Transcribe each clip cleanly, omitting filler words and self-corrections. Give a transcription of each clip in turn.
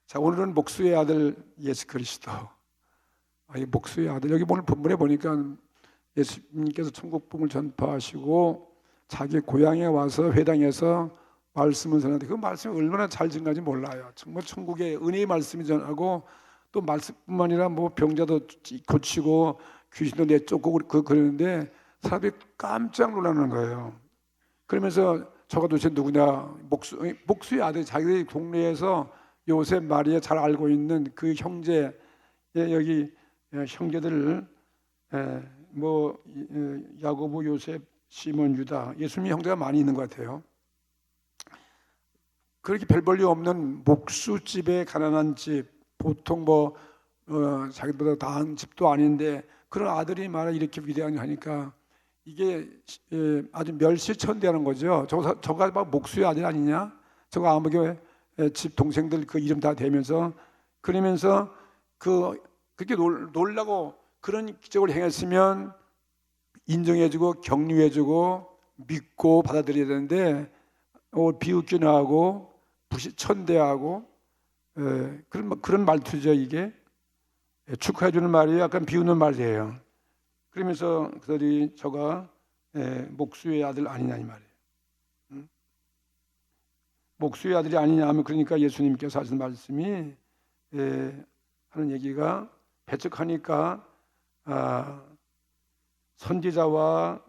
자, 오늘은 목수의 아들 예수 그리스도. 이 목수의 아들, 여기 오늘 본문에 보니까 예수님께서 천국 복음을 전파하시고 자기 고향에 와서 회당에서 말씀을 전하는데 그 말씀이 얼마나 잘 전가지 몰라요. 정말 천국의 은혜의 말씀이 전하고 또 말씀뿐만 아니라 뭐 병자도 고치고 귀신도 내쫓고 그러는데 사람들이 깜짝 놀라는 거예요. 그러면서 저가 도대체 누구냐, 목수의 아들, 자기들 동네에서 요셉, 마리아 잘 알고 있는 그 형제, 여기 형제들을 뭐 야고보, 요셉, 시몬, 유다, 예수님의 형제가 많이 있는 것 같아요. 그렇게 별 볼일 없는 목수집에 가난한 집, 보통 뭐 자기보다 나은 집도 아닌데 그런 아들이 말아 이렇게 위대하니까 이게 아주 멸시천대하는 거죠. 저가 막 목수의 아들 아니냐? 저거 아무개 집 동생들 그 이름 다 대면서 그러면서 그렇게 놀라고 그런 기적을 행했으면 인정해주고 격려해주고 믿고 받아들여야 되는데 비웃기나 하고 천대하고 그런 말투죠. 이게 축하해주는 말이 약간 비웃는 말이에요. 그러면서 그들이 저가 목수의 아들 아니냐 이 말이에요. 목수의 아들이 아니냐 하면 그러니까 예수님께서 하신 말씀이 하는 얘기가 배척하니까 선지자와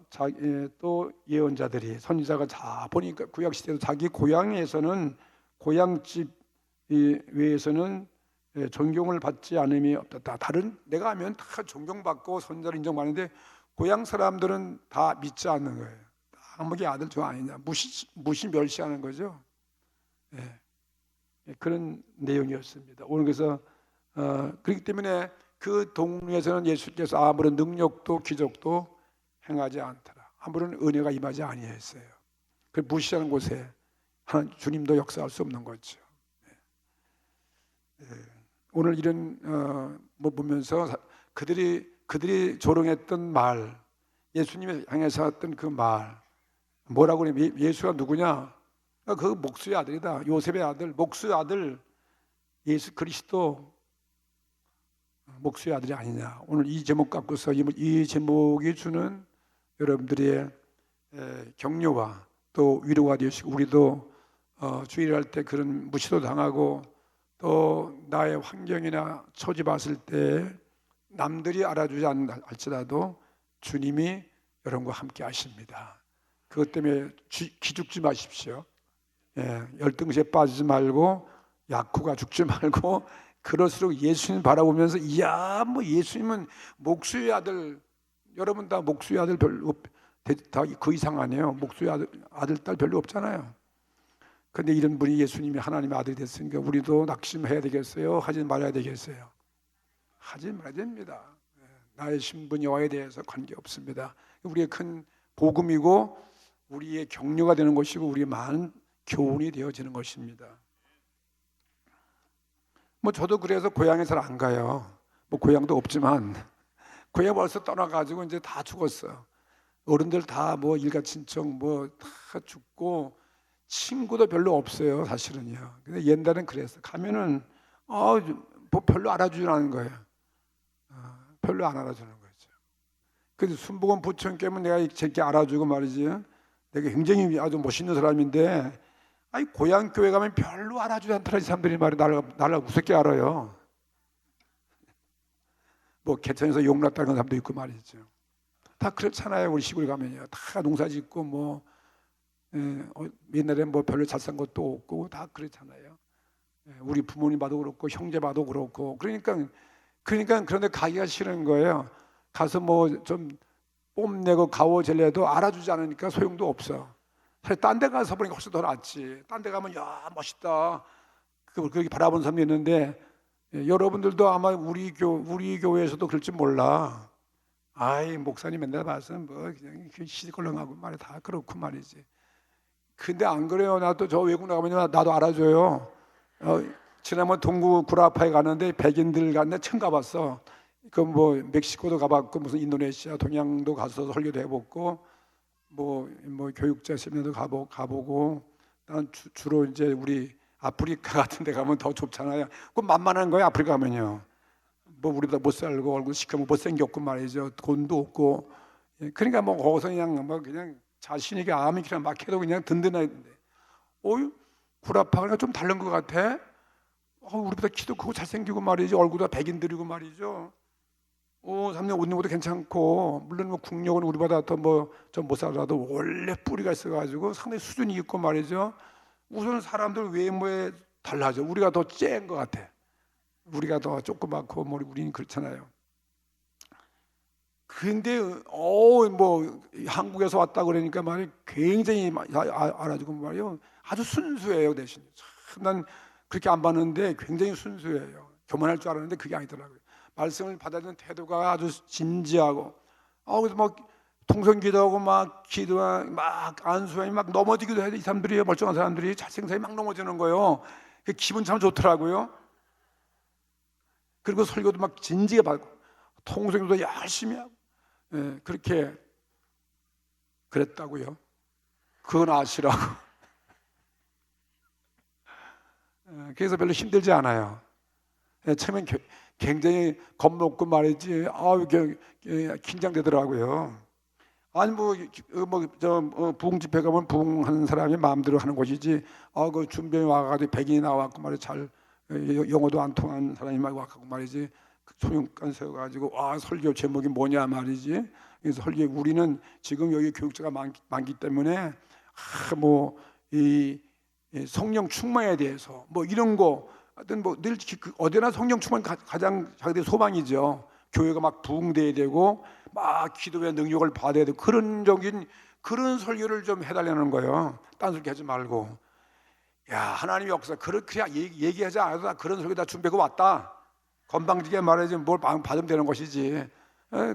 또 예언자들이 선지자가 다 보니까 구약 시대도 자기 고향에서는 고향집 외에서는 존경을 받지 않음이 없다. 다른 내가 하면 다 존경받고 선지자를 인정받는데 고향 사람들은 다 믿지 않는 거예요. 아무개 아들 저 아니냐 무시 멸시하는 거죠. 그런 내용이었습니다. 오늘 그래서 그렇기 때문에 그 동네에서는 예수께서 아무런 능력도 기적도 행하지 않더라. 아무런 은혜가 임하지 아니했어요. 그 무시하는 곳에 주님도 역사할 수 없는 거죠. 오늘 이런 뭐 보면서 그들이 조롱했던 말, 예수님을 향해서 했던 그 말, 뭐라고 그러면 예수가 누구냐? 그 목수의 아들이다. 요셉의 아들, 목수의 아들 예수 그리스도 목수의 아들이 아니냐. 오늘 이 제목 갖고서 이 제목이 주는 여러분들의 격려와 또 위로가 되시고 우리도 주일할 때 그런 무시도 당하고 또 나의 환경이나 처지 봤을 때 남들이 알아주지 않는다 할지라도 주님이 여러분과 함께 하십니다. 그것 때문에 기죽지 마십시오. 열등시에 빠지지 말고 약후가 죽지 말고 그럴수록 예수님 바라보면서 이야 뭐 예수님은 목수의 아들 여러분 다 목수의 아들 별로 다 그 이상 아니에요. 목수의 아들 딸 별로 없잖아요. 근데 이런 분이 예수님이 하나님의 아들이 됐으니까 우리도 낙심해야 되겠어요? 하지 말아야 되겠어요? 하지 말아야 됩니다. 나의 신분 여하에 대해서 관계없습니다. 우리의 큰 복음이고 우리의 격려가 되는 것이고 우리의 많은 교훈이 되어지는 것입니다. 뭐 저도 그래서 고향에 잘 안 가요. 뭐 고향도 없지만 고향 벌써 떠나가지고 이제 다 죽었어요. 어른들 다 뭐 일가 친척 뭐 다 죽고 친구도 별로 없어요, 사실은요. 근데 옛날엔 그랬어. 가면은 뭐 별로 알아주지 않는 거예요. 별로 안 알아주는 거죠. 그래서 순복음 부처님께면 내가 제게 알아주고 말이지. 내가 굉장히 아주 멋있는 사람인데 고향 교회 가면 별로 알아주지 않더라. 이 사람들이 말이야. 나를 우습게 알아요. 뭐 개천에서 용났다는 사람도 있고 말이죠. 다 그렇잖아요. 우리 시골 가면요. 다 농사 짓고 뭐 옛날에 뭐 별로 잘 산 것도 없고 다 그렇잖아요. 우리 부모님 봐도 그렇고 형제 봐도 그렇고 그러니까 그런데 가기가 싫은 거예요. 가서 뭐 좀 뽐내고 가오젤래도 알아주지 않으니까 소용도 없어. 사실 딴 데 가서 보니까 훨씬 더 낫지. 딴 데 가면 야 멋있다 그렇게 바라보는 사람도 있는데 여러분들도 아마 우리 교회에서도 그럴지 몰라. 목사님 맨날 봐서 뭐 그냥 시끌렁하고 말이 다 그렇고 말이지. 근데 안 그래요. 나도 저 외국 나가면 나도 알아줘요. 지난번 동구 구라파에 가는데 백인들 갔는데 처음 가봤어. 그 뭐 멕시코도 가봤고 무슨 인도네시아 동양도 가서 설교도 해봤고 뭐 교육자 세미나도 가보고 난 주로 이제 우리 아프리카 같은 데 가면 더 좁잖아요. 그 만만한 거예요. 아프리카 가면요. 뭐 우리보다 못 살고 얼굴 시커멓고 못생겼고 말이죠. 돈도 없고. 예, 그러니까 뭐 거기서 그냥 자신에게 아멘이나 막 해도 그냥 든든한데. 어유 구라파가 좀 다른 것 같아. 우리보다 키도 크고 잘생기고 말이죠. 얼굴도 백인들이고 말이죠. 3년 웃는 것도 괜찮고, 물론 뭐 국력은 우리보다 더 뭐 좀 못 살아도 원래 뿌리가 있어가지고 상당히 수준이 있고 말이죠. 우선 사람들 외모에 달라져. 우리가 더 쨍 것 같아. 우리가 더 조그맣고 뭐 우리는 그렇잖아요. 근데 뭐 한국에서 왔다 그러니까 말이 굉장히 알아주고 말이요. 아주 순수해요 대신. 참 난 그렇게 안 봤는데 굉장히 순수해요. 교만할 줄 알았는데 그게 아니더라고요. 말씀을 받아들이는 태도가 아주 진지하고, 그래서 막 통성기도하고 막 기도하고 막 안수하니 막 넘어지기도 해요. 이 사람들이 멀쩡한 사람들이 잘생긴 사람이 막 넘어지는 거예요. 그 기분 참 좋더라고요. 그리고 설교도 막 진지하게 받고 통성기도 열심히 하고, 예, 그렇게 그랬다고요. 그건 아시라고. 그래서 별로 힘들지 않아요. 처음엔 굉장히 겁먹고 말이지, 긴장되더라고요. 아니 부흥 집회 가면 부흥하는 사람이 마음대로 하는 곳이지. 그 준비해 와가지고 백인이 나와갖고 말이 잘 영어도 안 통한 사람이 막 와갖고 말이지. 소용간 세워가지고 설교 제목이 뭐냐 말이지. 그래서 설교 우리는 지금 여기 교육자가 많기 때문에 이 성령 충만에 대해서 뭐 이런 거 하여튼 뭐 늘 어디나 성령 충만 가장 자기들 소망이죠. 교회가 막 부흥돼야 되고 막 기도의 능력을 받아야 되고 그런 설교를 좀 해달라는 거예요. 딴 소리 하지 말고, 야 하나님의 역사 그렇게 얘기하지 않아도 다 그런 설교 다 준비하고 왔다. 건방지게 말하지 뭘 받으면 되는 것이지.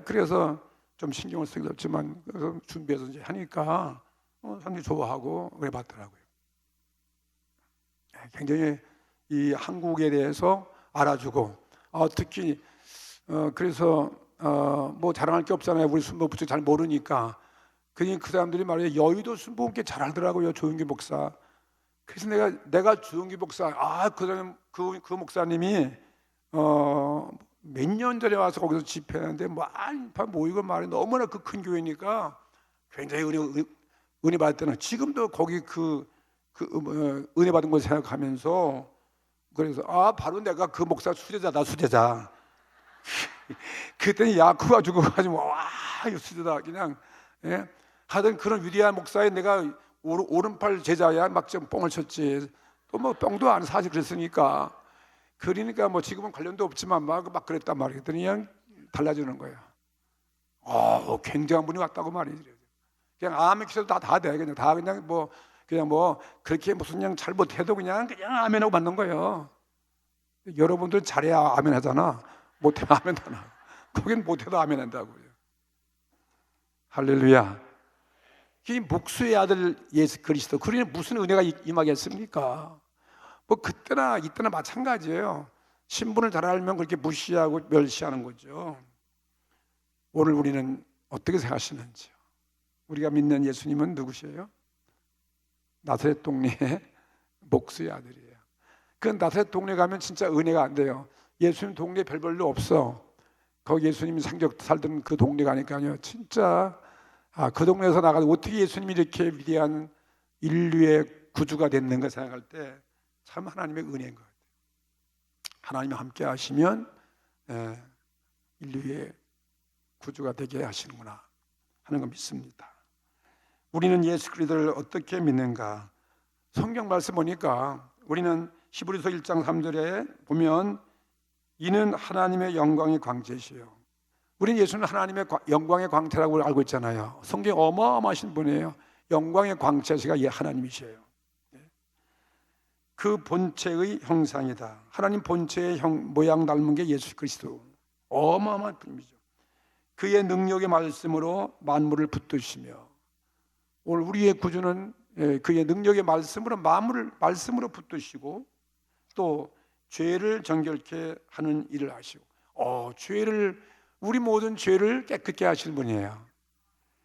그래서 좀 신경을 쓰기도 했지만 그래서 준비해서 이제 하니까 사람들이 좋아하고 그래 봤더라고요. 굉장히 이 한국에 대해서 알아주고, 특히 그래서 뭐 자랑할 게 없잖아요. 우리 순복부터 잘 모르니까. 그러니 그 사람들이 말이에요. 여의도 순복음께 잘 알더라고요. 조용기 목사. 그래서 내가 조용기 목사, 그 목사님이 몇 년 전에 와서 거기서 집회하는데 모이고 말이 너무나 그 큰 교회니까 굉장히 은혜 받을 때는 지금도 거기 은혜 받은 걸 생각하면서 그래서 바로 내가 그 목사 수제자. 그랬더니 그거 가지고 이거 수제다 그냥. 예? 하여튼 그런 위대한 목사에 내가 오른팔 제자야 막 좀 뻥을 쳤지. 또 뭐 뻥도 안 사실 그랬으니까. 그러니까 뭐 지금은 관련도 없지만 막 그랬단 말이에요. 그랬더니 그냥 달라지는 거예요. 굉장한 분이 왔다고 말이죠. 그냥 아멘 기도 다 돼. 그냥 뭐 그렇게 무슨 그냥 잘 못해도 그냥 아멘하고 받는 거예요. 여러분들 잘해야 아멘 하잖아. 못해야 아멘 하나. 거긴 못해도 아멘 한다고요. 할렐루야. 이 목수의 아들 예수 그리스도, 그러니 무슨 은혜가 임하겠습니까? 뭐 그때나 이때나 마찬가지예요. 신분을 잘 알면 그렇게 무시하고 멸시하는 거죠. 오늘 우리는 어떻게 생각하시는지요? 우리가 믿는 예수님은 누구시에요? 나사렛 동네의 목수의 아들이에요. 그 나사렛 동네 가면 진짜 은혜가 안 돼요. 예수님 동네 별로 없어. 거기 예수님이 살던 그 동네 가니까요. 진짜 그 동네에서 나가서 어떻게 예수님이 이렇게 위대한 인류의 구주가 됐는가 생각할 때 참 하나님의 은혜인 것 같아요. 하나님이 함께 하시면 인류의 구주가 되게 하시는구나 하는 걸 믿습니다. 우리는 예수 그리스도를 어떻게 믿는가? 성경 말씀 보니까 우리는 히브리서 1장 3절에 보면 이는 하나님의 영광의 광채시요. 우리는 예수는 하나님의 영광의 광채라고 알고 있잖아요. 성경 어마어마하신 분이에요. 영광의 광채시가 하나님이시에요. 그 본체의 형상이다. 하나님 본체의 모양 닮은 게 예수 그리스도. 어마어마한 분이죠. 그의 능력의 말씀으로 만물을 붙드시며, 오늘 우리의 구주는 그의 능력의 말씀으로 만물을 말씀으로 붙드시고 또 죄를 정결케 하는 일을 하시고, 우리 모든 죄를 깨끗게 하시는 분이에요.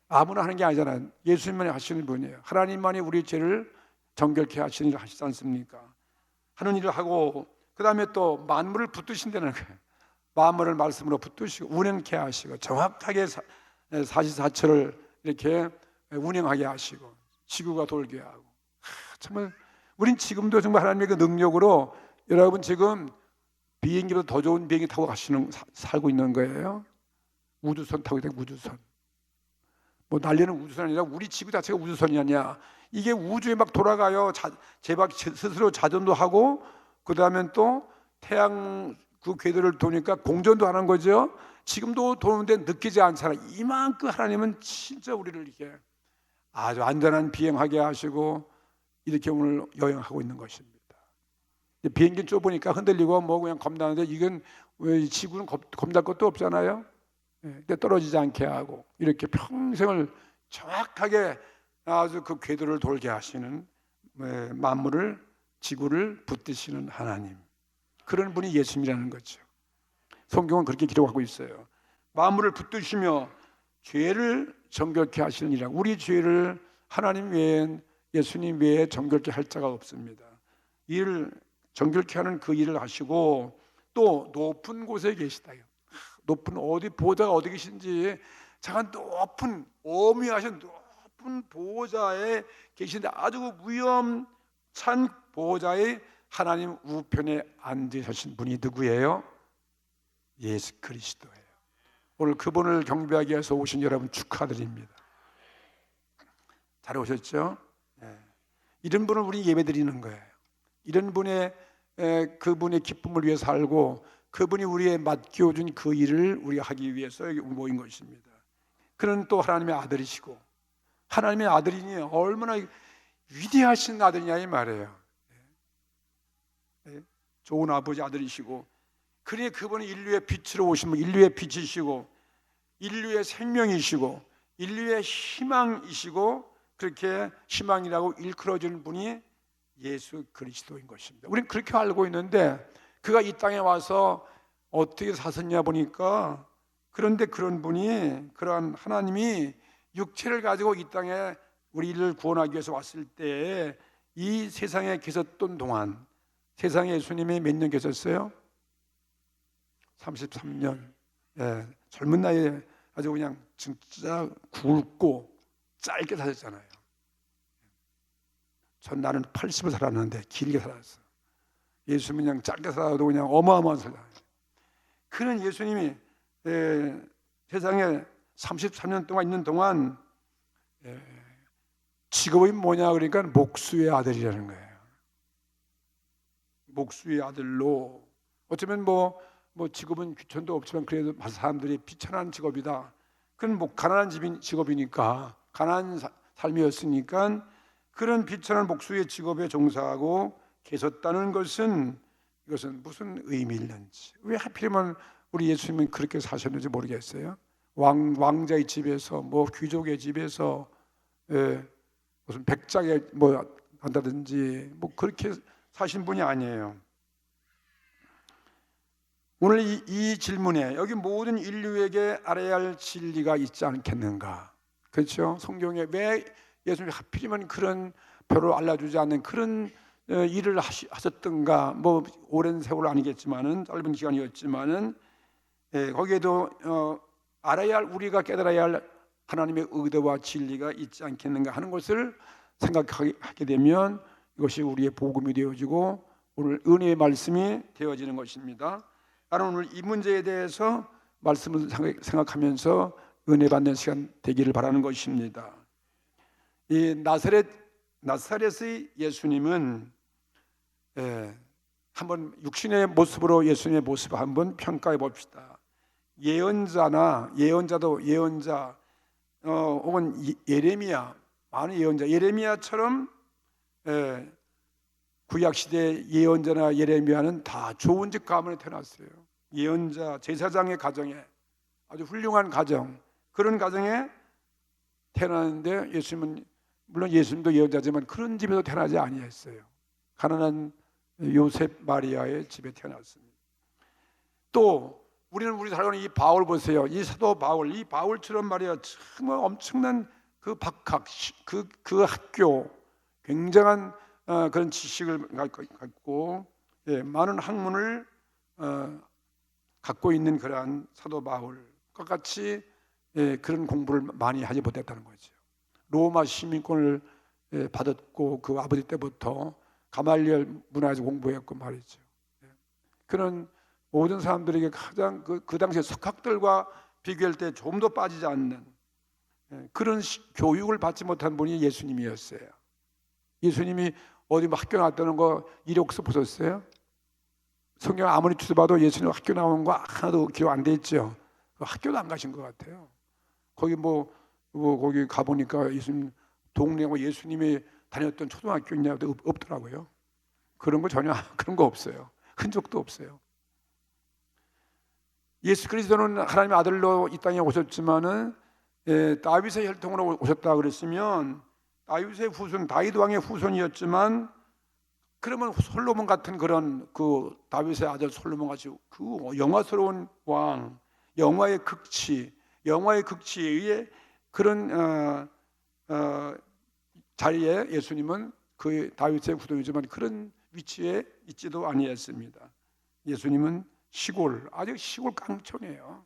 아무나 하는 게 아니잖아요. 예수님만이 하시는 분이에요. 하나님만이 우리 죄를 정결케 하시는 일을 하시지 않습니까? 하는 일을 하고 그 다음에 또 만물을 붙드신다는 거예요. 만물을 말씀으로 붙드시고 운행케 하시고 정확하게 사시사철을 이렇게 운행하게 하시고 지구가 돌게 하고 정말 우린 지금도 정말 하나님의 그 능력으로 여러분 지금 비행기보다 더 좋은 비행기 타고 살고 있는 거예요. 우주선 타고 있다. 우주선 뭐 날리는 우주선이 아니라 우리 지구 자체가 우주선이 아니야. 이게 우주에 막 돌아가요. 스스로 자전도 하고 그 다음에 또 태양 그 궤도를 도니까 공전도 하는 거죠. 지금도 도는데 느끼지 않잖아. 이만큼 하나님은 진짜 우리를 이렇게 아주 안전한 비행하게 하시고 이렇게 오늘 여행하고 있는 것입니다. 비행기 좁으니까 흔들리고 뭐 그냥 겁나는데 이건 왜 지구는 겁날 것도 없잖아요. 근데 떨어지지 않게 하고 이렇게 평생을 정확하게 아주 그 궤도를 돌게 하시는 만물을 지구를 붙드시는 하나님, 그런 분이 예수님이라는 거죠. 성경은 그렇게 기록하고 있어요. 만물을 붙드시며 죄를 정결케 하시는 이라. 우리 죄를 하나님 외엔 예수님 외에 정결케 할 자가 없습니다. 이를 정결케 하는 그 일을 하시고 또 높은 곳에 계시다. 높은 어디 보좌가 어디 계신지 잠깐 높은 어미하신 높은 보좌에 계신데 아주 위엄찬 보좌에 하나님 우편에 앉으신 분이 누구예요? 예수 그리스도예요. 오늘 그분을 경배하기 위해서 오신 여러분 축하드립니다. 잘 오셨죠? 네. 이런 분을 우리 예배드리는 거예요. 이런 분의 그분의 기쁨을 위해 살고 그분이 우리의 맡겨준 그 일을 우리가 하기 위해서 여기 모인 것입니다. 그는 또 하나님의 아들이시고 하나님의 아들이니 얼마나 위대하신 아들이냐 이 말이에요. 좋은 아버지 아들이시고 그러니 그분이 인류의 빛으로 오신 분, 인류의 빛이시고 인류의 생명이시고 인류의 희망이시고 그렇게 희망이라고 일컬어주는 분이 예수 그리스도인 것입니다. 우리는 그렇게 알고 있는데 그가 이 땅에 와서 어떻게 사셨냐 보니까 그런데 그런 분이 그러한 하나님이 육체를 가지고 이 땅에 우리를 구원하기 위해서 왔을 때 이 세상에 계셨던 동안 세상에 예수님이 몇 년 계셨어요? 33년. 젊은 나이에 아주 그냥 진짜 굵고 짧게 사셨잖아요. 나는 80을 살았는데 길게 살았어. 예수님은 그냥 짧게 살아도 그냥 어마어마한 살아요. 그런 예수님이 세상에 33년 동안 있는 동안 직업이 뭐냐 그러니까 목수의 아들이라는 거예요. 목수의 아들로 어쩌면 뭐 직업은 귀천도 없지만 그래도 사람들이 비천한 직업이다. 그건 뭐 가난한 직업이니까 가난한 삶이었으니까 그런 비천한 목수의 직업에 종사하고 계셨다는 것은 이것은 무슨 의미 있는지, 왜 하필이면 우리 예수님은 그렇게 사셨는지 모르겠어요. 왕자의 집에서 뭐 귀족의 집에서 무슨 백작에 뭐 한다든지 뭐 그렇게 사신 분이 아니에요. 오늘 이 질문에 여기 모든 인류에게 알아야 할 진리가 있지 않겠는가? 그렇죠? 성경에 왜 예수님이 하필이면 그런 별로 알려주지 않는 그런 일을 하셨던가? 뭐 오랜 세월 아니겠지만은 짧은 기간이었지만은 거기에도 알아야 할 우리가 깨달아야 할 하나님의 의도와 진리가 있지 않겠는가 하는 것을 생각하게 되면 이것이 우리의 복음이 되어지고 오늘 은혜의 말씀이 되어지는 것입니다. 나는 오늘 이 문제에 대해서 말씀을 생각하면서 은혜 받는 시간 되기를 바라는 것입니다. 이 나사렛의 예수님은 한번 육신의 모습으로 예수님의 모습을 한번 평가해 봅시다. 예언자 혹은 예레미야, 많은 예레미야처럼 구약시대 예언자나 예레미야는 다 좋은 집 가문에 태어났어요. 예언자, 제사장의 가정에 아주 훌륭한 가정, 그런 가정에 태어났는데 예수님은 물론 예수님도 예언자지만 그런 집에서 태어나지 아니했어요. 가난한 요셉 마리아의 집에 태어났습니다. 또 우리는 우리 살고 있는 이 바울 보세요. 이 사도 바울, 이 바울처럼 말이야 정말 엄청난 그 박학, 그 학교, 굉장한 그런 지식을 갖고 많은 학문을 갖고 있는 그러한 사도 바울과 같이 그런 공부를 많이 하지 못했다는 거죠. 로마 시민권을 받았고 그 아버지 때부터 가말리엘 문화에서 공부했고 말이죠. 그런 모든 사람들에게 가장 그 당시에 석학들과 비교할 때 좀 더 빠지지 않는 그런 교육을 받지 못한 분이 예수님이었어요. 예수님이 어디 학교 나왔다는 거 이력서 보셨어요? 성경 아무리 추서봐도 예수님 학교 나온 거 하나도 기록 안 돼 있죠. 학교도 안 가신 것 같아요. 거기 거기 가보니까 예수님 동네고 예수님이 다녔던 초등학교 있냐도 없더라고요. 그런 거 전혀 그런 거 없어요. 흔적도 없어요. 예수 그리스도는 하나님의 아들로 이 땅에 오셨지만은 다윗의 혈통으로 오셨다 그랬으면 다윗의 후손, 다윗 왕의 후손이었지만 그러면 솔로몬 같은 그런 그 다윗의 아들 솔로몬 같이 그 영화스러운 왕, 영화의 극치에 의해 그런 자리에 예수님은 그 다윗의 후손이지만 그런 위치에 있지도 아니했습니다. 예수님은 아주 시골 깡촌이에요.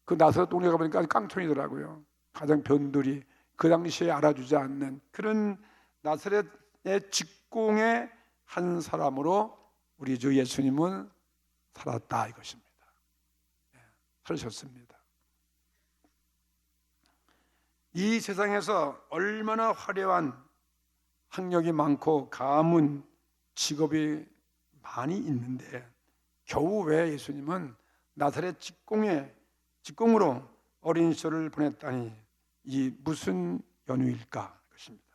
그 나사렛 동네 가보니까 깡촌이더라고요. 가장 변들이 그 당시에 알아주지 않는 그런 나사렛의 직공의 한 사람으로 우리 주 예수님은 살았다 이것입니다. 살으셨습니다. 이 세상에서 얼마나 화려한 학력이 많고 가문, 직업이 많이 있는데 겨우 왜 예수님은 나사렛 직공으로 어린 시절을 보냈다니 이 무슨 연유일까 것입니다.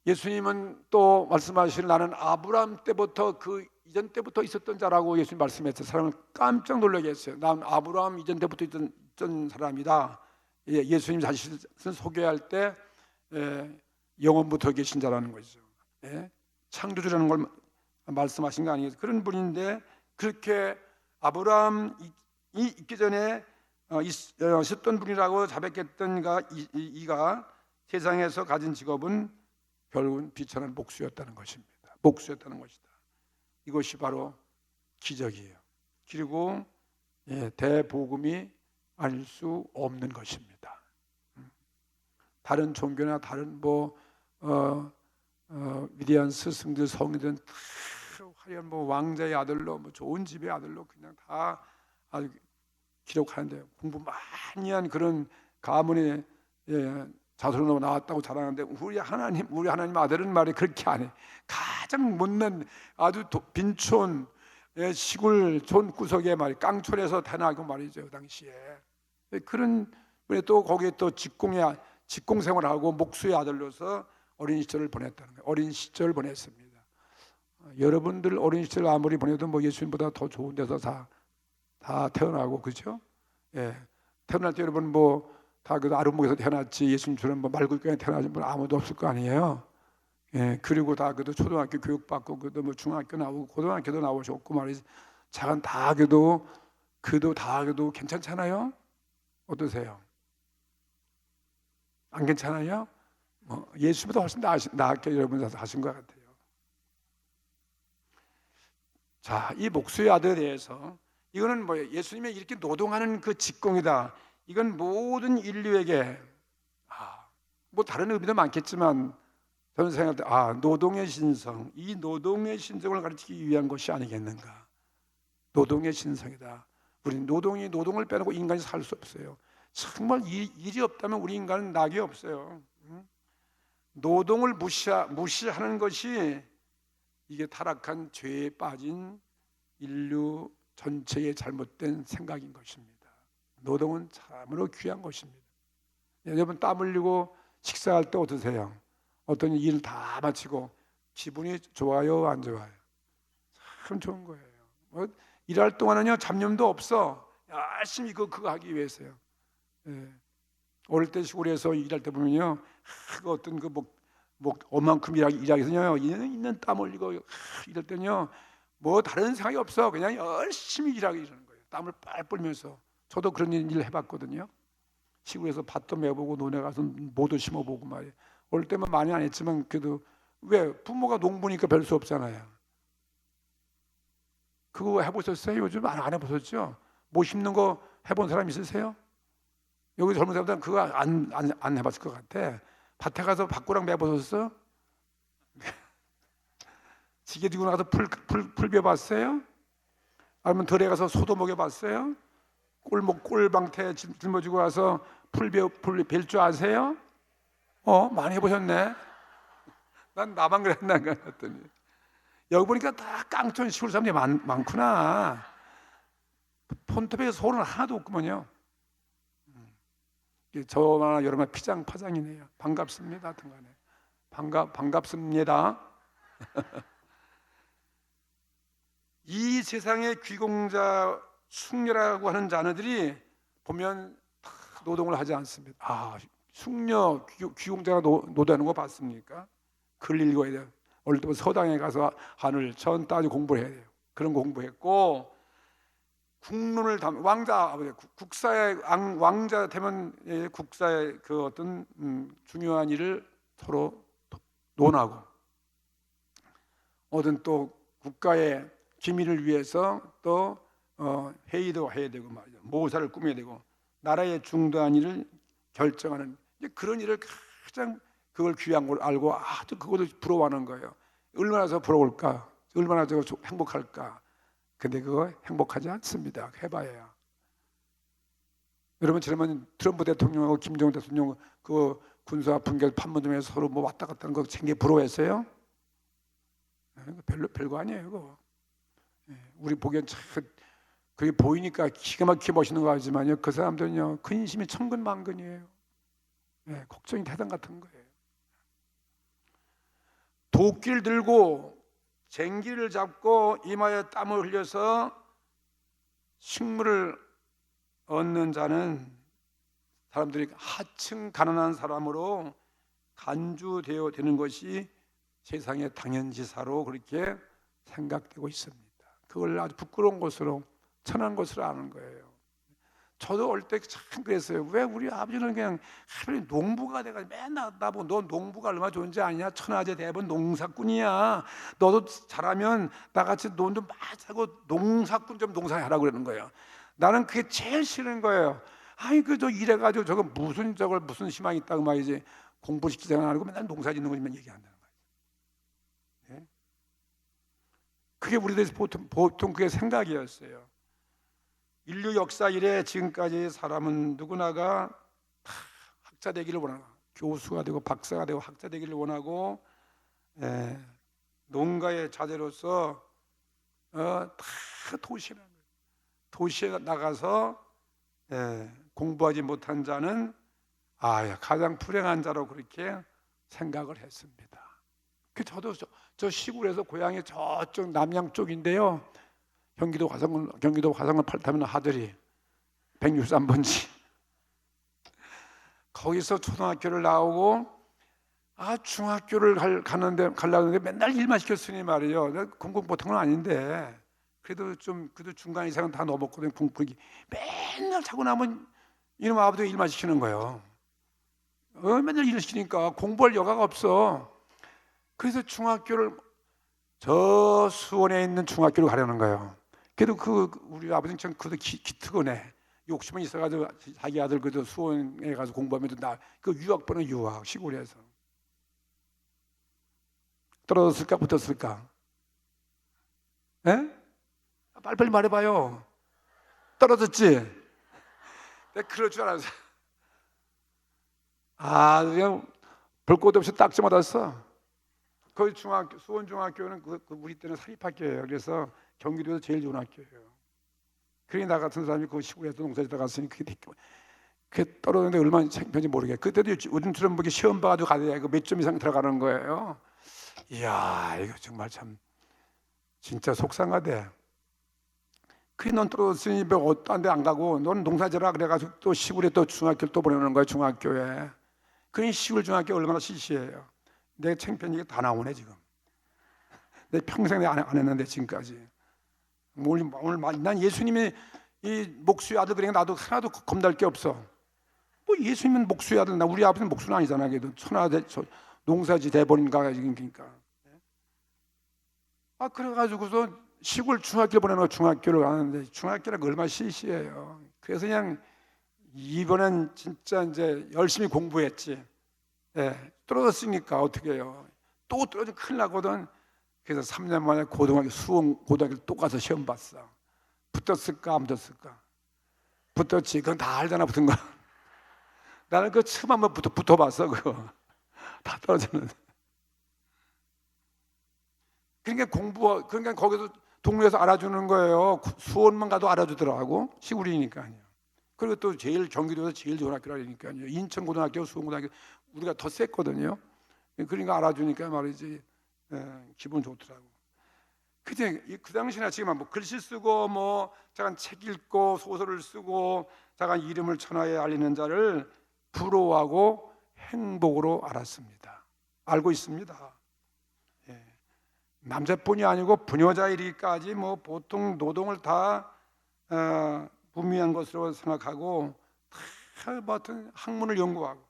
예수님은 또 말씀하시는 나는 아브라함 때부터 그 이전 때부터 있었던 자라고 예수님 말씀했어요. 사람을 깜짝 놀라게 했어요. 난 아브라함 이전 때부터 있던 사람이다. 예수님 자신을 소개할 때 영원부터 계신 자라는 거죠. 창조주라는 걸 말씀하신 거 아니겠어요? 그런 분인데 그렇게 아브라함이 있기 전에 있었던 분이라고 자백했던 이가 세상에서 가진 직업은 결국은 비천한 목수였다는 것입니다. 목수였다는 것이다. 이것이 바로 기적이에요. 그리고 대복음이 아닐 수 없는 것입니다. 다른 종교나 다른 위대한 스승들, 성인들은 다 화려한 왕자의 아들로 좋은 집의 아들로 그냥 다 아주 기록하는데 공부 많이 한 그런 가문의 자손으로 나왔다고 자랑하는데 우리 하나님 아들은 말이 그렇게 안 해. 가장 못난 아주 빈촌 시골 촌구석에 깡촌에서 태어나고 말이죠. 그 당시에 그런 분이 또 거기에 또 직공 생활하고 목수의 아들로서 어린 시절을 보냈다는 거예요. 어린 시절 보냈습니다. 여러분들 어린 시절 아무리 보내도 예수님보다 더 좋은 데서 다 태어나고 그렇죠? 태어날 때 여러분 다 그 아름목에서 태어났지 예수님처럼 말굴교에 태어나신 분 아무도 없을 거 아니에요. 그리고 다 그래도 초등학교 교육받고 그래도 중학교 나오고 고등학교도 나오셨고 말이지. 작은 다 그래도 괜찮잖아요. 어떠세요? 안 괜찮아요? 예수보다 훨씬 나았게 여러분 하신 것 같아요. 자, 이 목수의 아들에 대해서 이거는 예수님이 이렇게 노동하는 그 직공이다. 이건 모든 인류에게 다른 의미도 많겠지만 저는 생각할 때 노동의 신성, 이 노동의 신성을 가르치기 위한 것이 아니겠는가. 노동의 신성이다. 우리 노동을 빼놓고 인간이 살 수 없어요. 정말 일이 없다면 우리 인간은 낙이 없어요. 노동을 무시하는 것이 이게 타락한 죄에 빠진 인류 전체의 잘못된 생각인 것입니다. 노동은 참으로 귀한 것입니다. 여러분 땀 흘리고 식사할 때 어떠세요? 어떤 일 다 마치고 기분이 좋아요, 안 좋아요? 참 좋은 거예요. 일할 동안은요 잡념도 없어. 열심히 그거 하기 위해서요. 어릴 때 시골에서 일할 때 보면요, 어떤 얼만큼 일하기 위해서요 있는 땀 흘리고 이럴 때는요 다른 생각이 없어. 그냥 열심히 일하는 거예요. 땀을 빨 빨면서. 저도 그런 일 해봤거든요. 시골에서 밭도 매보고 논에 가서 모도 심어보고 말이에요. 올 때만 많이 안 했지만 그래도 왜 부모가 농부니까 별 수 없잖아요. 그거 해보셨어요? 요즘 안 해보셨죠? 뭐 심는 거 해본 사람 있으세요? 여기 젊은 사람들은 그거 안 해봤을 것 같아. 밭에 가서 밭고랑 매보셨어? 지게 들고 나가서 풀 베봤어요? 아니면 들에 가서 소도 먹여봤어요? 꼴방태 짊어지고 와서 풀 벨 줄 아세요? 많이 해보셨네. 난 나만 그랬나 그랬더니 여기 보니까 다 깡촌 시골 사람들이 많구나. 폰톱에 소는 하나도 없구먼요. 저나 여러분 피장파장이네요. 반갑습니다. 등간에 반갑습니다. 이 세상의 귀공자 숙녀라고 하는 자녀들이 보면 노동을 하지 않습니다. 숙녀 귀공자가 노동하는 거 봤습니까? 글 읽어야 돼요. 어릴 때부터 서당에 가서 하늘 천 따지고 공부를 해야 돼요. 그런 거 공부했고 국론을 국사의 왕자 되면 국사의 그 어떤 중요한 일을 서로 논하고 어떤 또 국가의 기밀을 위해서 또 회의도 해야 되고 말이죠. 모사를 꾸며야 되고 나라의 중대한 일을 결정하는 그런 일을 가장 그걸 귀한 걸 알고 아주 그것을 부러워하는 거예요. 얼마나 더 부러울까? 얼마나 더 행복할까? 근데 그거 행복하지 않습니다. 해봐야. 여러분 지난번 트럼프 대통령하고 김정은 대통령 그 군사 분계 판문점에서 서로 뭐 왔다 갔다 하는 거 굉장히 부러워했어요? 별거 아니에요. 그거. 우리 보기엔 참 그게 보이니까 기가 막히게 멋있는 거 하지만요, 그 사람들은요 근심이 천근만근이에요. 걱정이 대단 같은 거예요. 도끼를 들고 쟁기를 잡고 이마에 땀을 흘려서 식물을 얻는 자는 사람들이 하층 가난한 사람으로 간주되어 되는 것이 세상의 당연지사로 그렇게 생각되고 있습니다. 그걸 아주 부끄러운 것으로 천한 것으로 아는 거예요. 저도 어릴 때 참 그랬어요. 왜 우리 아버지는 그냥 농부가 돼가지고 맨날 나보고 너 농부가 얼마나 좋은지 아냐? 천하제 대부분 농사꾼이야. 너도 잘하면 나같이 돈 좀 많이 하고 농사꾼 좀 농사하라고 그러는 거예요. 나는 그게 제일 싫은 거예요. 아니 그저 이래가지고 저거 무슨 희망이 있다고 말이지. 공부시키지 않고 맨날 농사 짓는 것만 얘기한다는 거예요. 그게 우리들의 보통 그게 생각이었어요. 인류 역사 이래 지금까지 사람은 누구나가 다 학자 되기를 원하고 교수가 되고 박사가 되고 학자 되기를 원하고 농가의 자제로서 다 도시에 나가서 공부하지 못한 자는 가장 불행한 자로 그렇게 생각을 했습니다. 저도 저 시골에서 고향이 저쪽 남양 쪽인데요. 경기도 화성을 타면 하들이 163번지 거기서 초등학교를 나오고 중학교를 가려는데 맨날 일만 시켰으니 말이에요. 공부 못한 건 아닌데 그래도 중간 이상은 다 넘었거든요. 공부기 맨날 자고 나면 이놈 아버지가 일만 시키는 거예요. 맨날 일을 시키니까 공부할 여가가 없어. 그래서 중학교를 저 수원에 있는 중학교를 가려는 거예요. 그래도 우리 아버지는 참 그래도 기특하네. 욕심은 있어가지고 자기 아들 그래도 수원에 가서 공부하면 그 유학번은 유학 시골에서 떨어졌을까 붙었을까? 빨리빨리 말해봐요. 떨어졌지? 내가 그럴 줄 알았어. 그냥 볼 것도 없이 딱지 맞았어. 거기 수원 중학교는 우리 때는 사립학교예요. 그래서 경기도에서 제일 좋은 학교예요. 그러니 나 같은 사람이 그 시골에서 농사짓다 갔으니 그게 떨어졌는데 얼마나 창피한지 모르겠어요. 그때도 요즘처럼 보기 시험 봐가지고 가야 몇 점 이상 들어가는 거예요. 이야, 이거 정말 참 진짜 속상하대. 그래 넌 떨어졌으니 딴 데 안 가고 넌 농사지라 그래가지고 또 시골에 또 중학교를 또 보내는 거야. 중학교에. 그러니 시골 중학교 얼마나 시시해요. 내 창피한 얘기 다 나오네 지금. 내 평생 안 했는데 지금까지. 오늘 난 예수님이 이 목수의 아들 그러니까 나도 하나도 겁날 게 없어. 뭐 예수님은 목수야 된다. 우리 아버지는 목수는 아니잖아. 그래도 농사지 대본인가 그러니까. 그래가지고서 시골 중학교 보내놓고 중학교를 가는데 중학교가 얼마나 시시해요. 그래서 그냥 이번엔 진짜 이제 열심히 공부했지. 떨어졌으니까 어떻게 해요. 또 떨어지면 큰일 나거든. 그래서 3년 만에 고등학교를 또 가서 시험 봤어. 붙었을까 안 붙었을까? 붙었지. 그건 다 알잖아, 붙은 거. 나는 그 처음 한번 붙어봤어. 그거 다 떨어졌는데. 그러니까 거기서 동네에서 알아주는 거예요. 수원만 가도 알아주더라고. 시골이니까요. 그리고 또 경기도에서 제일 좋은 학교라니까요. 인천고등학교, 수원고등학교 우리가 더 셌거든요. 그러니까 알아주니까 말이지 기분 좋더라고. 그 당시나 지금 뭐 글씨 쓰고 뭐 잠깐 책 읽고 소설을 쓰고 잠깐 이름을 천하에 알리는 자를 부러워하고 행복으로 알았습니다. 알고 있습니다. 남자뿐이 아니고 부녀자 이르기까지 뭐 보통 노동을 다 부미한 것으로 생각하고 다 어떤 학문을 연구하고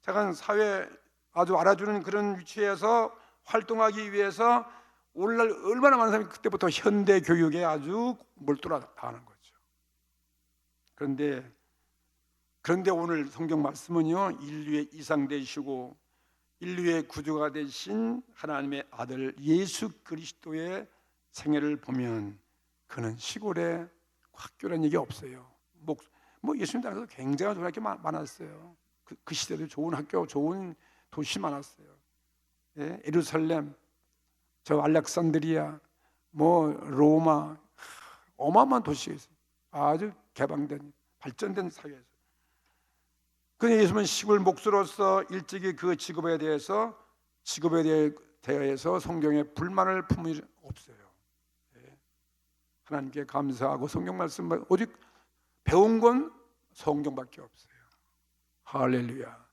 잠깐 사회 아주 알아주는 그런 위치에서 활동하기 위해서 오늘날 얼마나 많은 사람이 그때부터 현대 교육에 아주 몰두하는 거죠. 그런데 오늘 성경 말씀은요, 인류의 이상 되시고 인류의 구주가 되신 하나님의 아들 예수 그리스도의 생애를 보면 그는 시골에 학교라는 얘기 없어요. 뭐 예수님 따라서 굉장히 좋은 학교 많았어요. 그 시대도 좋은 학교, 좋은 도시 많았어요. 예루살렘, 저 알렉산드리아, 뭐 로마, 어마어마한 도시가 있어요. 아주 개방된 발전된 사회에서. 그런데 예수님은 시골 목수로서 일찍이 그 직업에 대해서 성경에 불만을 품은 일 없어요. 하나님께 감사하고 성경 말씀 오직 배운 건 성경밖에 없어요. 할렐루야.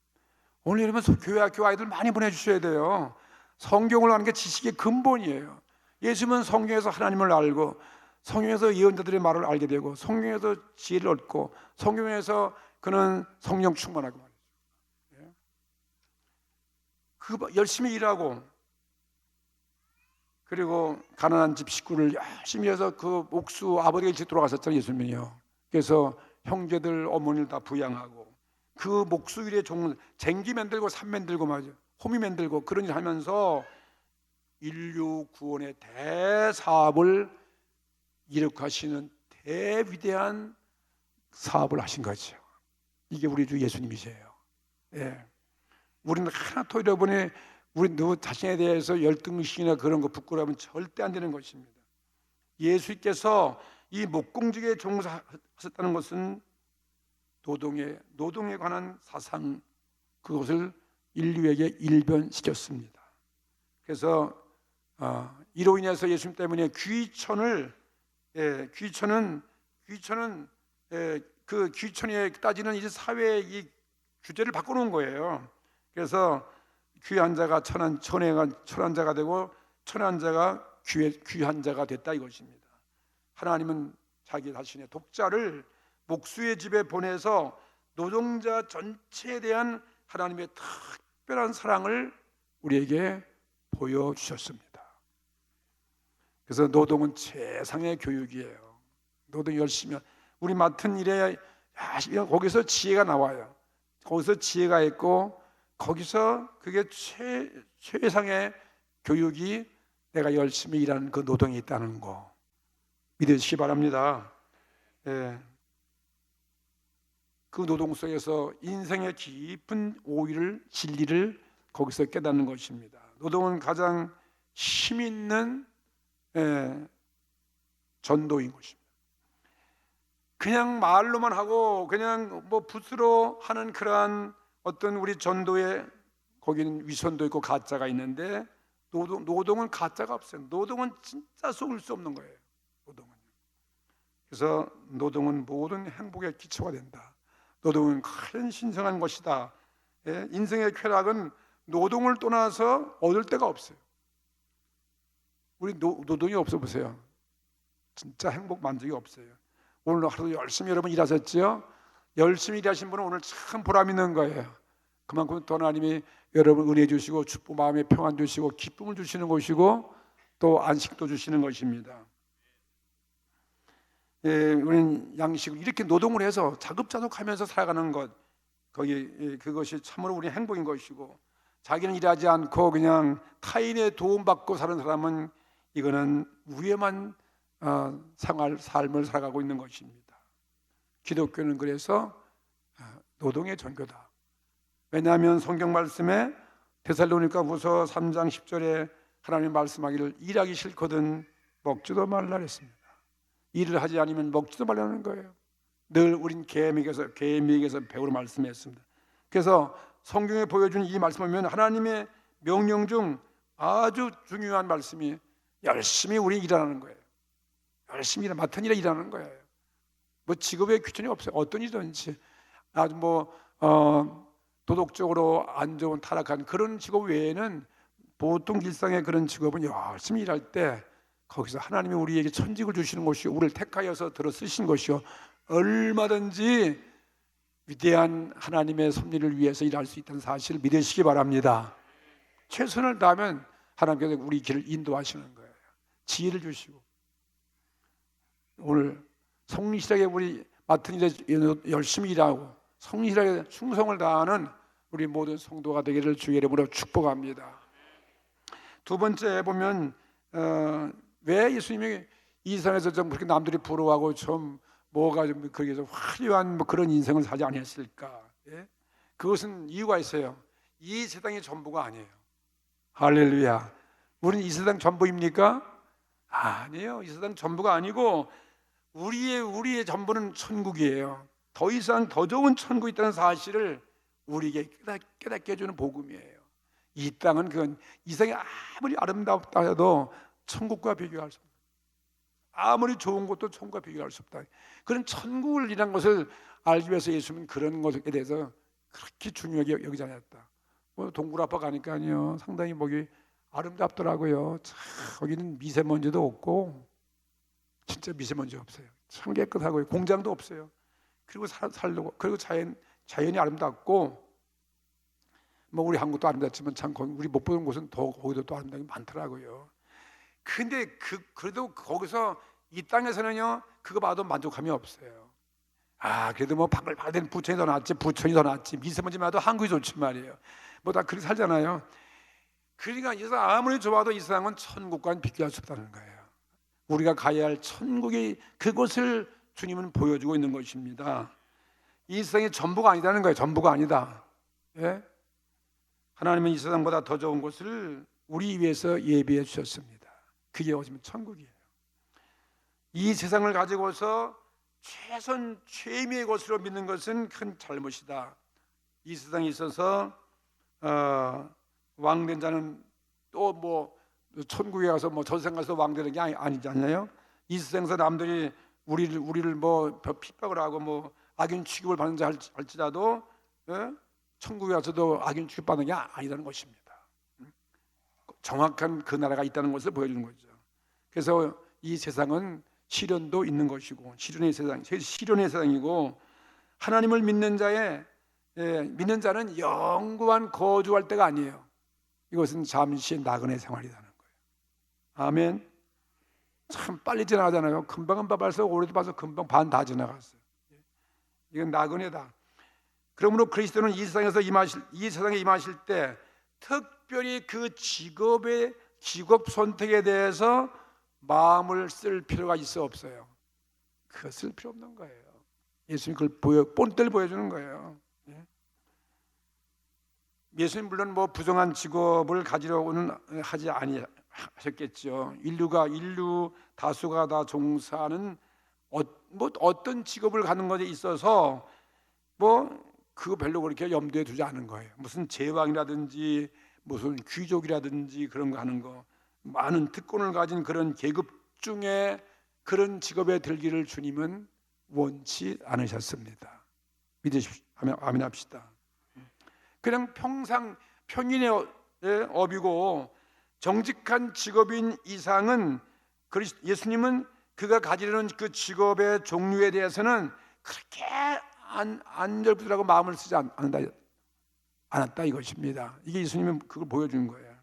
오늘 여러분 교회 학교 아이들 많이 보내주셔야 돼요. 성경을 아는 게 지식의 근본이에요. 예수님은 성경에서 하나님을 알고 성경에서 예언자들의 말을 알게 되고 성경에서 지혜를 얻고 성경에서 그는 성령 충만하고 말이죠. 열심히 일하고 그리고 가난한 집 식구를 열심히 해서 그 목수 아버지가 일찍 돌아가셨잖아요, 예수님이요. 그래서 형제들 어머니를 다 부양하고 그 목수 일의 쟁기 만들고 산 만들고 말이죠. 호미 만들고 그런 일 하면서 인류 구원의 대사업을 이룩하시는 대위대한 사업을 하신 거죠. 이게 우리 주 예수님이세요. 우리는 하나도 잃어보니 우리 누구 자신에 대해서 열등의식이나 그런 거 부끄러우면 절대 안 되는 것입니다. 예수께서 이 목공직에 종사하셨다는 것은 노동에 관한 사상 그것을 인류에게 일변시켰습니다. 그래서 이로 인해서 예수님 때문에 귀천은 그 귀천에 따지는 이제 사회의 이 규제를 바꿔놓은 거예요. 그래서 귀한 자가 천한 자가 되고 천한 자가 귀한 자가 됐다 이것입니다. 하나님은 자기 자신의 독자를 목수의 집에 보내서 노동자 전체에 대한 하나님의 특별한 사랑을 우리에게 보여주셨습니다. 그래서 노동은 최상의 교육이에요. 노동 열심히 우리 맡은 일에 거기서 지혜가 나와요. 거기서 지혜가 있고 거기서 그게 최상의 교육이 내가 열심히 일하는 그 노동이 있다는 거 믿으시기 바랍니다. 그 노동 속에서 인생의 깊은 오의를 진리를 거기서 깨닫는 것입니다. 노동은 가장 힘 있는 전도인 것입니다. 그냥 말로만 하고 그냥 뭐 붓으로 하는 그러한 어떤 우리 전도에 거기는 위선도 있고 가짜가 있는데 노동은 가짜가 없어요. 노동은 진짜 속을 수 없는 거예요. 그래서 노동은 모든 행복의 기초가 된다. 노동은 큰 신성한 것이다. 인생의 쾌락은 노동을 떠나서 얻을 데가 없어요. 우리 노동이 없어 보세요. 진짜 행복 만족이 없어요. 오늘 하루 열심히 여러분 일하셨죠? 열심히 일하신 분은 오늘 참 보람 있는 거예요. 그만큼 또 하나님이 여러분 은혜 주시고 축복, 마음에 평안 주시고 기쁨을 주시는 것이고 또 안식도 주시는 것입니다. 우리는 양식을 이렇게 노동을 해서 자급자족하면서 살아가는 것, 그것이 참으로 우리 행복인 것이고, 자기는 일하지 않고 그냥 타인의 도움받고 사는 사람은 이거는 위험한 삶을 살아가고 있는 것입니다. 기독교는 그래서 노동의 전교다. 왜냐하면 성경 말씀에 데살로니가후서 3장 10절에 하나님 말씀하기를 일하기 싫거든 먹지도 말라 했습니다. 일을 하지 않으면 먹지도 말라는 거예요. 늘 우린 계명에서 배우러 말씀했습니다. 그래서 성경에 보여준 이 말씀을 보면 하나님의 명령 중 아주 중요한 말씀이 열심히 우리 일하는 거예요. 열심히 맡은 일에 일하는 거예요. 뭐 직업에 귀천이 없어요. 어떤 일이든지 아주 도덕적으로 안 좋은 타락한 그런 직업 외에는 보통 일상의 그런 직업은 열심히 일할 때 거기서 하나님이 우리에게 천직을 주시는 것이요, 우리를 택하여서 들어 쓰신 것이요, 얼마든지 위대한 하나님의 섭리를 위해서 일할 수 있다는 사실을 믿으시기 바랍니다. 최선을 다하면 하나님께서 우리 길을 인도하시는 거예요. 지혜를 주시고. 오늘 성실하게 우리 맡은 일에 열심히 일하고 성실하게 충성을 다하는 우리 모든 성도가 되기를 주의 이름으로 축복합니다. 두 번째 보면 왜 예수님이 이 세상에서 좀 그렇게 남들이 부러워하고 좀 뭐가 좀 그렇게 좀 화려한 그런 인생을 살지 않았을까? 예? 그것은 이유가 있어요. 이 세상이 전부가 아니에요. 할렐루야. 우리는 이 세상 전부입니까? 아니에요. 이 세상 전부가 아니고 우리의 전부는 천국이에요. 더 이상 더 좋은 천국이 있다는 사실을 우리에게 깨닫게 해주는 복음이에요. 이 땅은 그건 이 세상이 아무리 아름답다 해도 천국과 비교할 수 없다. 아무리 좋은 것도 천국과 비교할 수 없다. 그런 천국이라는 것을 알기 위해서 예수님은 그런 것에 대해서 그렇게 중요하게 여기지 않았다. 동굴 앞에 가니까요, 상당히 목이 아름답더라고요. 참, 거기는 미세먼지도 없고 진짜 미세먼지 없어요. 참 깨끗하고요. 공장도 없어요. 그리고 살고 그리고 자연이 아름답고, 뭐 우리 한국도 아름답지만 참 우리 못 보는 곳은 더 거기도 또 아름다운 게 많더라고요. 근데 그래도 거기서 이 땅에서는요, 그거 봐도 만족함이 없어요. 그래도 뭐 바글바글 부천이 더 낫지, 부천이 더 낫지, 미세먼지만 해도 한국이 좋지 말이에요. 뭐 다 그렇게 살잖아요. 그러니까 이 세상 아무리 좋아도 이 세상은 천국과는 비교할 수 없다는 거예요. 우리가 가야 할 천국이 그것을 주님은 보여주고 있는 것입니다. 이 세상이 전부가 아니다는 거예요. 전부가 아니다. 예? 하나님은 이 세상보다 더 좋은 것을 우리 위해서 예비해 주셨습니다. 그게 어쩌면 천국이에요. 이 세상을 가지고서 최선 최미의 것으로 믿는 것은 큰 잘못이다. 이 세상에 있어서 왕된 자는 또 뭐 천국에 가서 뭐 전생 가서 왕되는 게 아니잖아요. 이 세상에서 남들이 우리를 뭐 핍박을 하고 뭐 악인 취급을 받는 자 할지라도 천국에 가서도 악인 취급받는 게 아니라는 것입니다. 정확한 그 나라가 있다는 것을 보여주는 거죠. 그래서 이 세상은 시련도 있는 것이고 시련의 세상이고, 하나님을 믿는 자는 영구한 거주할 때가 아니에요. 이것은 잠시 나그네 생활이라는 거예요. 아멘. 참 빨리 지나가잖아요. 금방 봐서 오래도 봐서 금방 반 다 지나갔어요. 이건 나그네다. 그러므로 그리스도는 이 세상에 임하실 때 특별히 그 직업 선택에 대해서 마음을 쓸 필요가 있어 없어요? 그거 쓸 필요 없는 거예요. 예수님 그걸 본때를 보여주는 거예요. 예수님 물론 뭐 부정한 직업을 가지려고는 하지 아니하셨겠죠. 인류 다수가 다 종사하는 어떤 직업을 갖는 것에 있어서 그거 별로 그렇게 염두에 두지 않은 거예요. 무슨 제왕이라든지 무슨 귀족이라든지 그런 거 하는 거, 많은 특권을 가진 그런 계급 중에 그런 직업에 들기를 주님은 원치 않으셨습니다. 믿으십시오. 아멘합시다. 그냥 평인의 업이고 정직한 직업인 이상은 예수님은 그가 가지려는 그 직업의 종류에 대해서는 그렇게 안 열부더라고 마음을 쓰지 않았다 이것입니다. 이게 예수님은 그걸 보여주는 거예요.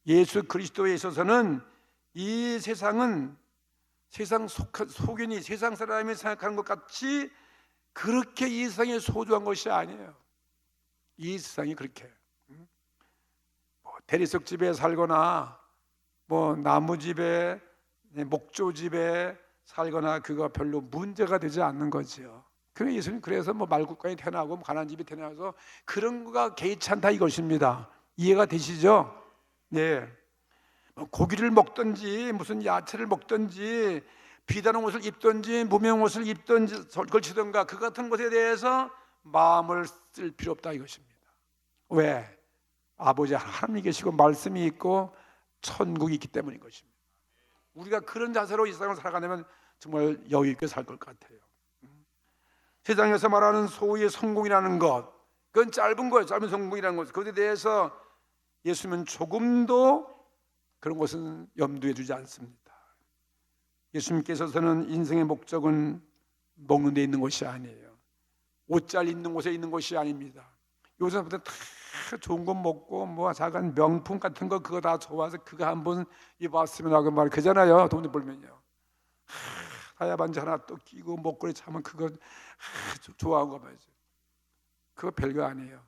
예수 그리스도에 있어서는 이 세상은 세상 속인이 세상 사람이 생각하는 것 같이 그렇게 이 세상이 소중한 것이 아니에요. 이 세상이 그렇게 뭐 대리석 집에 살거나 뭐 나무 집에 목조 집에 살거나 그거 별로 문제가 되지 않는 거지요. 그래 예수님 그래서 뭐 말국간이 태어나고 뭐 가난한 집이 태어나서 그런 거가 개의치 않다 이것입니다. 이해가 되시죠? 네. 고기를 먹든지 무슨 야채를 먹든지 비단한 옷을 입든지 무명 옷을 입든지 걸치든가 그 같은 것에 대해서 마음을 쓸 필요 없다 이것입니다. 왜? 아버지 하나님이 계시고 말씀이 있고 천국이 있기 때문인 것입니다. 우리가 그런 자세로 이 세상을 살아가려면 정말 여유 있게 살 것 같아요. 세상에서 말하는 소위의 성공이라는 것, 그건 짧은 거예요. 짧은 성공이라는 것. 그것에 대해서 예수님은 조금도 그런 것은 염두에 두지 않습니다. 예수님께서는 인생의 목적은 먹는 데 있는 것이 아니에요. 옷 잘 입는 곳에 있는 것이 아닙니다. 요새부터 다 좋은 거 먹고 뭐 작은 명품 같은 거 그거 다 좋아서 그거 한번 입었으면 하고 말 그잖아요. 돈 벌면요. 하야 반지 하나 또 끼고 목걸이 차면 그거 좋아하는 거 봐야죠. 그거 별거 아니에요.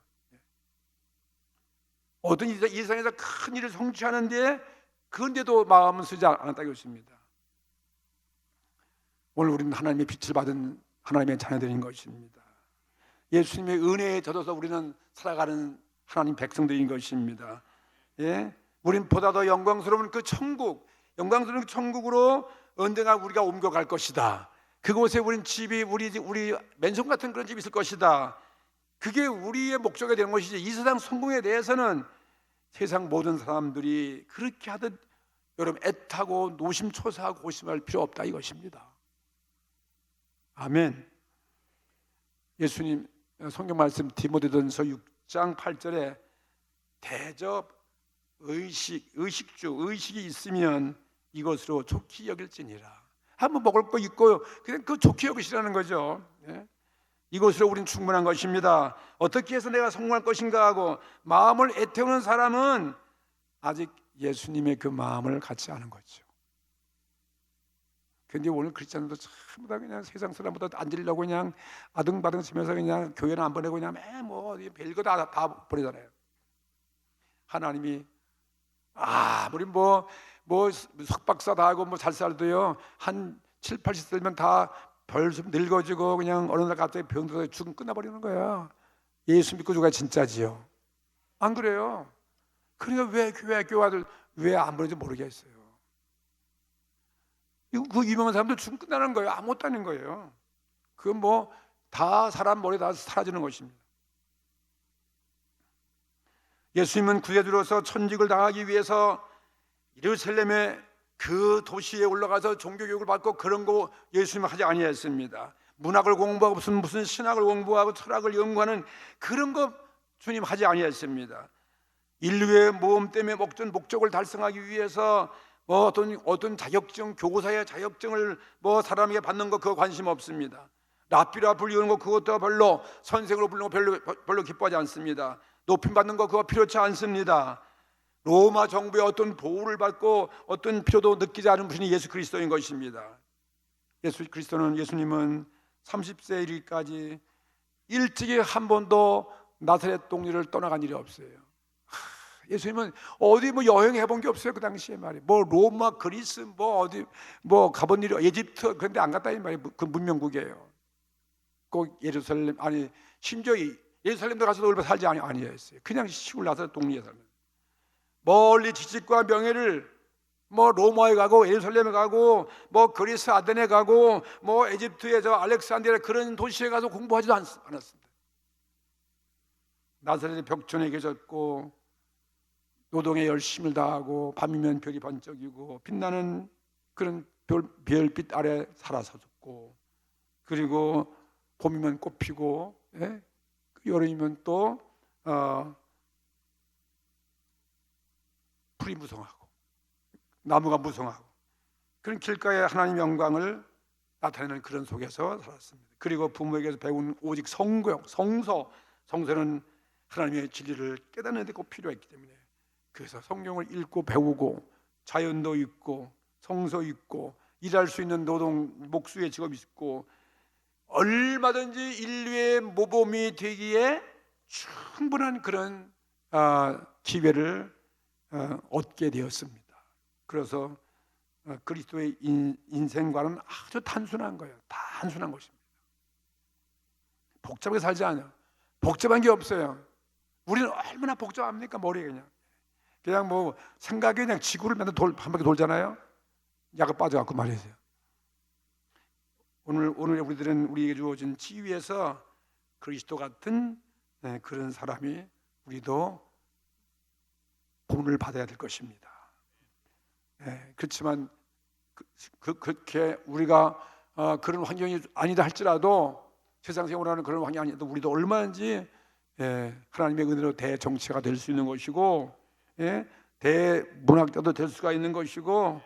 어떤 이 세상에서 큰 일을 성취하는데 그런데도 마음은 쓰지 않았다 이것입니다. 오늘 우리는 하나님의 빛을 받은 하나님의 자녀들인 것입니다. 예수님의 은혜에 젖어서 우리는 살아가는 하나님 백성들인 것입니다. 예? 우린 보다 더 영광스러운 그 천국, 영광스러운 그 천국으로 언젠가 우리가 옮겨갈 것이다. 그곳에 우린 집이 우리 맨션 같은 그런 집이 있을 것이다. 그게 우리의 목적이 되는 것이지. 이 세상 성공에 대해서는 세상 모든 사람들이 그렇게 하듯 여러분 애타고 노심초사하고 고심할 필요 없다 이것입니다. 아멘. 예수님 성경 말씀 디모데전서 6장 8절에 대접 의식이 있으면 이것으로 좋게 여길지니라. 한번 먹을 거 있고 그냥 그 좋게 여기시라는 거죠. 예? 이것으로 우리는 충분한 것입니다. 어떻게 해서 내가 성공할 것인가 하고 마음을 애태우는 사람은 아직 예수님의 그 마음을 갖지 않은 거죠. 그런데 오늘 크리스찬들도 전부 다 그냥 세상 사람보다 앉으려고 그냥 아등바등 치면서 그냥 교회는 안 보내고 그냥 뭐 별거 다 보내잖아요. 하나님이 아무리 뭐 석박사 다 하고 뭐 잘 살도요 한 7, 80세면 다 벌써 늙어지고 그냥 어느 날 갑자기 병들어서 죽음 끝나버리는 거야. 예수 믿고 누가 진짜지요? 안 그래요? 그러니까 왜 교회들 왜 안 보내는지 모르겠어요. 그 유명한 사람들 죽음 끝나는 거예요. 아무것도 아닌 거예요. 그건 뭐 다 사람 머리 다 사라지는 것입니다. 예수님은 구세주로서 천직을 당하기 위해서 예루살렘의 그 도시에 올라가서 종교교육을 받고 그런 거 예수님은 하지 아니했습니다. 문학을 공부하고 무슨 신학을 공부하고 철학을 연구하는 그런 거 주님 하지 아니했습니다. 인류의 모험 때문에 목적을 달성하기 위해서 뭐 어떤 자격증, 교사의 자격증을 뭐 사람에게 받는 거 그거 관심 없습니다. 랍비라 불리는 거 그것도 별로 선생으로 부르는 거 별로 기뻐하지 않습니다. 높임 받는 거 그거 필요치 않습니다. 로마 정부의 어떤 보호를 받고 어떤 필요도 느끼지 않은 분이 예수 그리스도인 것입니다. 예수님은 30세 일까지 일찍이 한 번도 나사렛 동네를 떠나간 일이 없어요. 예수님은 어디 뭐 여행해 본 게 없어요. 그 당시에 말이에요. 뭐 로마, 그리스, 뭐 어디 뭐 가본 일이 에집트 그런데 안 갔다 이 말이에요. 그 문명국이에요. 꼭 예루살렘 아니 심지어 예루살렘도 가서 놀고 살지 아니했어요. 그냥 시골 나서 동네에 살면 멀리 지식과 명예를 뭐 로마에 가고 예루살렘에 가고 뭐 그리스 아덴에 가고 뭐 에집트의 저 알렉산드리아 그런 도시에 가서 공부하지도 않았습니다. 나사렛의 벽촌에 계셨고 노동에 열심을 다하고 밤이면 별이 번쩍이고 빛나는 그런 별빛 아래 살아서셨고 그리고 봄이면 꽃 피고 예? 여름이면 또 풀이 무성하고 나무가 무성하고 그런 길가에 하나님의 영광을 나타내는 그런 속에서 살았습니다. 그리고 부모에게서 배운 오직 성서는 하나님의 진리를 깨닫는 데 꼭 필요했기 때문에, 그래서 성경을 읽고 배우고 자연도 있고 성서 있고 일할 수 있는 노동 목수의 직업이 있고 얼마든지 인류의 모범이 되기에 충분한 그런 기회를 얻게 되었습니다. 그래서 그리스도의 인생과는 아주 단순한 거예요. 단순한 것입니다. 복잡하게 살지 않아요. 복잡한 게 없어요. 우리는 얼마나 복잡합니까? 머리에 그냥 뭐 생각에 그냥 지구를 맨날 한 바퀴 돌잖아요. 약을 빠져갖고 말이죠. 오늘 우리들은 우리에게 주어진 지위에서 그리스도 같은 그런 사람이 우리도 본을 받아야 될 것입니다. 그렇지만 그렇게 우리가 그런 환경이 아니다 할지라도, 세상 생활하는 그런 환경이 아니라도 우리도 얼마든지 하나님의 은혜로 대정치가 될 수 있는 것이고, 대문학자도 될 수가 있는 것이고,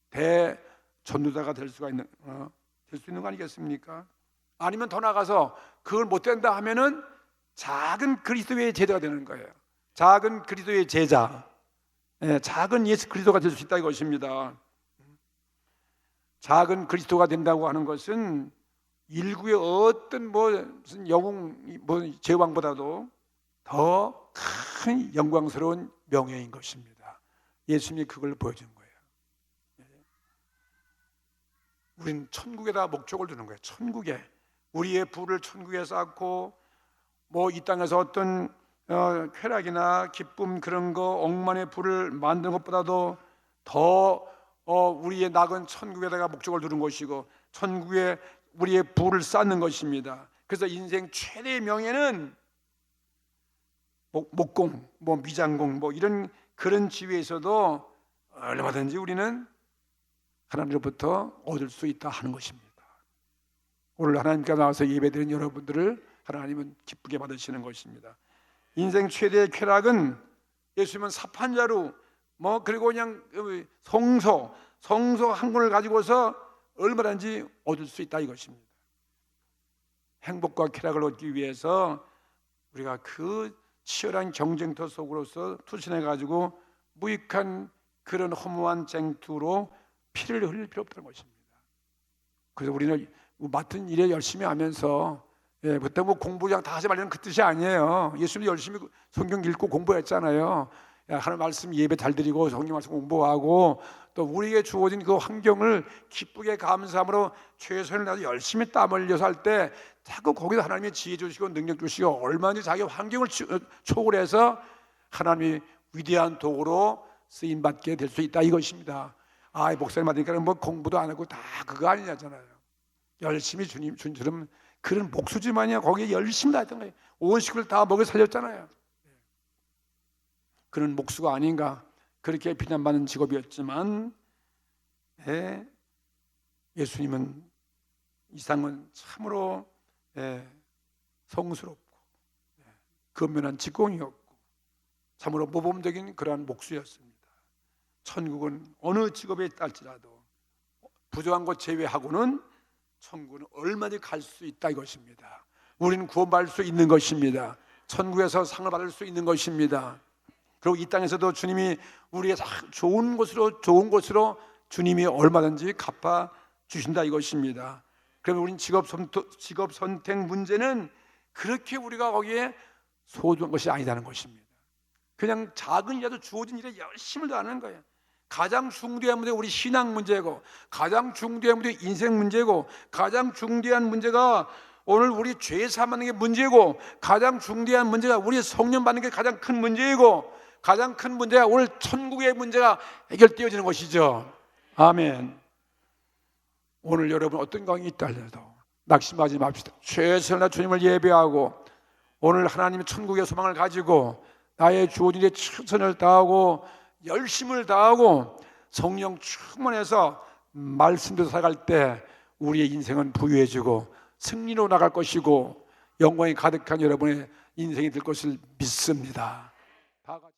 대전도자가 될 수 있는 거 아니겠습니까? 아니면 더 나가서 그걸 못 된다 하면은 작은 그리스도의 제자가 되는 거예요. 작은 그리스도의 제자, 작은 예수 그리스도가 될 수 있다 이것입니다. 작은 그리스도가 된다고 하는 것은 일구의 어떤 무슨 영웅 제왕보다도 더 큰 영광스러운 명예인 것입니다. 예수님이 그걸 보여준 거예요. 우리는 천국에다 목적을 두는 거예요. 천국에 우리의 부를 천국에 쌓고, 이 땅에서 어떤 쾌락이나 기쁨 그런 거 억만의 부를 만드는 것보다도 더 우리의 낙은 천국에다가 목적을 두는 것이고, 천국에 우리의 부를 쌓는 것입니다. 그래서 인생 최대의 명예는 목공, 미장공, 이런 그런 지위에서도 얼마든지 우리는 하나님으로부터 얻을 수 있다 하는 것입니다. 오늘 하나님께 나와서 예배드린 여러분들을 하나님은 기쁘게 받으시는 것입니다. 인생 최대의 쾌락은 예수님은 사판자루 그리고 그냥 성소 한 권을 가지고서 얼마든지 얻을 수 있다 이것입니다. 행복과 쾌락을 얻기 위해서 우리가 그 치열한 경쟁터 속으로서 투신해 가지고 무익한 그런 허무한 쟁투로 피를 흘릴 필요 없다는 것입니다. 그래서 우리는 맡은 일에 열심히 하면서 그때 공부 그냥 다 하지 말라는 그 뜻이 아니에요. 예수님도 열심히 성경 읽고 공부했잖아요. 하나님 말씀 예배 잘 드리고 성경 말씀 공부하고, 또 우리에게 주어진 그 환경을 기쁘게 감사함으로 최선을 다해서 열심히 땀 흘려서 할 때 자꾸 거기서 하나님이 지혜 주시고 능력 주시고 얼마든지 자기 환경을 초월해서 하나님이 위대한 도구로 쓰임 받게 될 수 있다 이것입니다. 목사님 받으니까 공부도 안 하고 다 그거 아니냐잖아요. 열심히 주님처럼 그런 목수지만이야 거기에 열심히 다 했던 거예요. 온 식구를 다 먹여 살렸잖아요. 그런 목수가 아닌가, 그렇게 비난받는 직업이었지만 예수님은 이상은 참으로 성스럽고 근면한 직공이었고 참으로 모범적인 그러한 목수였습니다. 천국은 어느 직업에 있달지라도 부정한 것 제외하고는 천국은 얼마든지 갈 수 있다 이것입니다. 우리는 구원받을 수 있는 것입니다. 천국에서 상을 받을 수 있는 것입니다. 그리고 이 땅에서도 주님이 우리에게 좋은 곳으로 주님이 얼마든지 갚아 주신다 이것입니다. 그러면 우리는 직업 선택 문제는 그렇게 우리가 거기에 소중한 것이 아니다는 것입니다. 그냥 작은 일이라도 주어진 일에 열심을 다하는 거예요. 가장 중대한 문제가 우리 신앙 문제고, 가장 중대한 문제가 인생 문제고, 가장 중대한 문제가 오늘 우리 죄 사하는 게 문제고, 가장 중대한 문제가 우리 성령 받는 게 가장 큰 문제이고, 가장 큰 문제가 오늘 천국의 문제가 해결되어지는 것이죠. 아멘. 오늘 여러분 어떤 강이 있다 하더라도 낙심하지 맙시다. 최선을 다해 주님을 예배하고 오늘 하나님의 천국의 소망을 가지고 나의 주어진 일에 최선을 다하고 열심을 다하고 성령 충만해서 말씀대로 살아갈 때 우리의 인생은 부유해지고 승리로 나갈 것이고 영광이 가득한 여러분의 인생이 될 것을 믿습니다. 다 같이